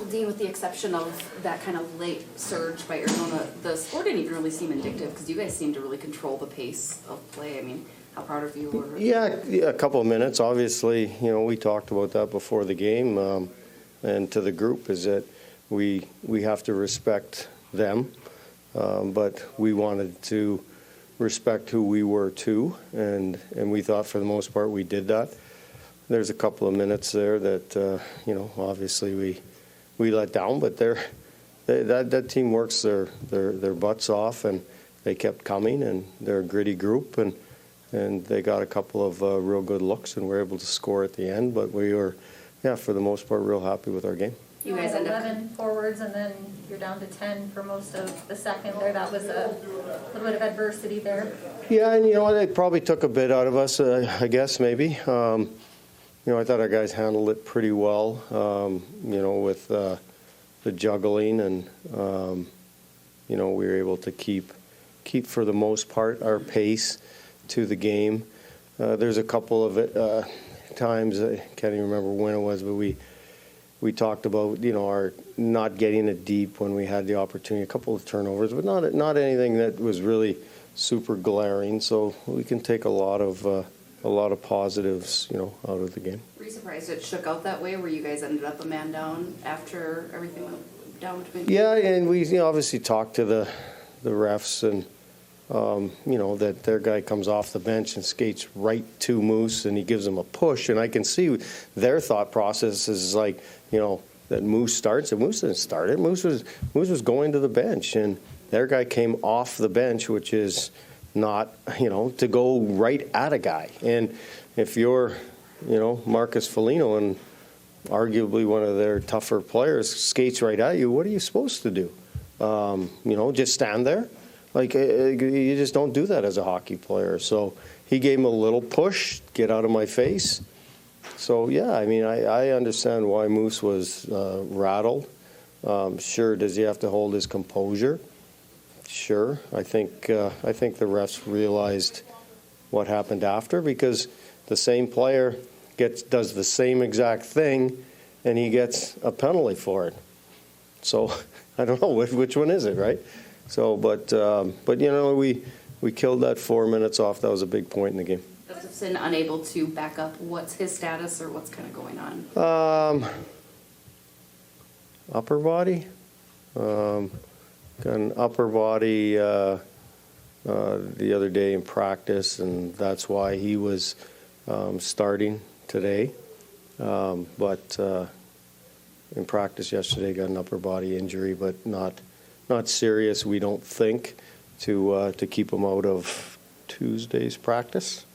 Well, Dean, with the exception of that kind of late surge by Arizona, the score didn't even really seem indicative because you guys seemed to really control the pace of play. I mean, how proud of you were? Yeah, a couple of minutes. Obviously, we talked about that before the game, and to the group is that we have to respect them, but we wanted to respect who we were too, and we thought for the most part we did that. There's a couple of minutes there that obviously we let down, but that team works their butts off, and they kept coming, and they're a gritty group, and they got a couple of real good looks, and were able to score at the end. But we were, for the most part, real happy with our game. You guys had 11 forwards, and then you're down to 10 for most of the second there. That was a little bit of adversity there. Yeah, and it probably took a bit out of us, I guess, maybe. I thought our guys handled it pretty well, with the juggling, and, we were able to keep for the most part our pace to the game. There's a couple of times, I can't even remember when it was, but we talked about, our not getting it deep when we had the opportunity, a couple of turnovers, but not anything that was really super glaring. So we can take a lot of positives, out of the game. Were you surprised it shook out that way, where you guys ended up a man down after everything went down between? Yeah, and we obviously talked to the refs, and that their guy comes off the bench and skates right to Moose, and he gives him a push, and I can see their thought process is like, that Moose starts, and Moose didn't start it. Moose was going to the bench, and their guy came off the bench, which is not, to go right at a guy. And if you're, Marcus Foligno, and arguably one of their tougher players, skates right at you, what are you supposed to do? Just stand there? Like, you just don't do that as a hockey player. So he gave him a little push, get out of my face. So, I understand why Moose was rattled. Sure, does he have to hold his composure? Sure. I think the refs realized what happened after, because the same player does the same exact thing, and he gets a penalty for it. So I don't know which one is it, right? So, but we killed that 4 minutes off. That was a big point in the game. Gustafson unable to back up. What's his status, or what's kind of going on? Upper body. Got an upper body the other day in practice, and that's why he was starting today. But in practice yesterday, got an upper body injury, but not serious, we don't think, to keep him out of Tuesday's practice.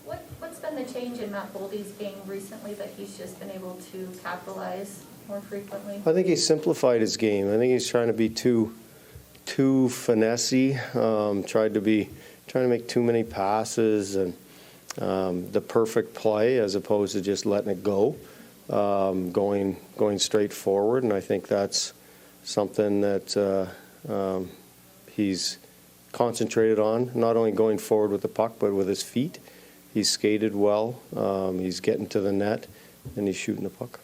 What's been the change in Matt Boldy's game recently that he's just been able to capitalize more frequently? I think he's simplified his game. I think he's trying to be too finessey, trying to make too many passes, and the perfect play as opposed to just letting it go, going straight forward. And I think that's something that he's concentrated on, not only going forward with the puck, but with his feet. He's skated well, he's getting to the net, and he's shooting the puck.